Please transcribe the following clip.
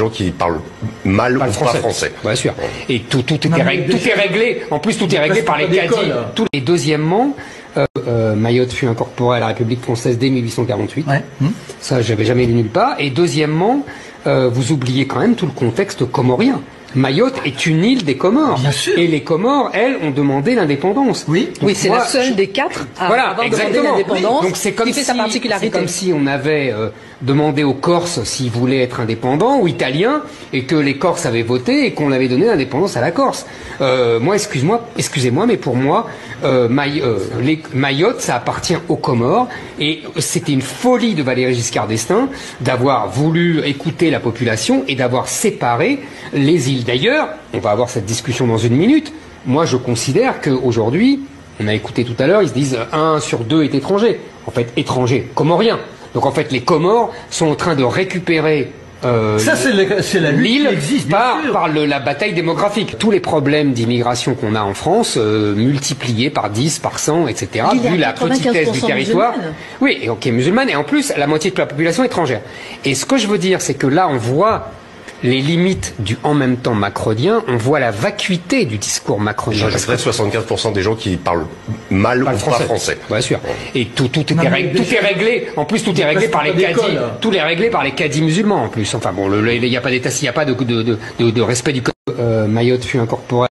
gens qui parlent mal ou pas français. Bien sûr. Et tout est réglé. En plus, tout est réglé par les cadis. Et deuxièmement, Mayotte fut incorporée à la République française dès 1848. Ouais. Ça, j'avais jamais lu nulle part. Et deuxièmement, vous oubliez quand même tout le contexte comorien. Mayotte est une île des Comores. Bien sûr. Et les Comores, elles, ont demandé l'indépendance. Oui, oui, c'est la seule des quatre à avoir demandé l'indépendance. Donc c'est comme qui fait sa particularité. C'est comme si on avait demandé aux Corses s'ils voulaient être indépendants ou italiens, et que les Corses avaient voté et qu'on avait donné l'indépendance à la Corse. Moi, excusez-moi, mais pour moi, Mayotte, ça appartient aux Comores, et c'était une folie de Valéry Giscard d'Estaing d'avoir voulu écouter la population et d'avoir séparé les îles. D'ailleurs, on va avoir cette discussion dans une minute. Moi, je considère qu'aujourd'hui, on a écouté tout à l'heure, ils se disent 1 sur 2 est étranger. En fait, étranger, comorien. Donc en fait, les Comores sont en train de récupérer l'île par la bataille démographique. Tous les problèmes d'immigration qu'on a en France, multipliés par 10, par 100, etc., vu la petitesse du territoire. Musulmane. Oui, et ok, musulmane, et en plus, la moitié de la population étrangère. Et ce que je veux dire, c'est que là, on voit les limites du en même temps macronien, on voit la vacuité du discours macronien. J'ajouterais 75% des gens qui parlent mal ou pas français. Bien sûr. Et tout est réglé. En plus, tout est réglé par les cadis. Tout est réglé par les cadis musulmans en plus. Enfin bon, il n'y a pas d'état, s'il n'y a pas de respect du code. Mayotte fut incorporée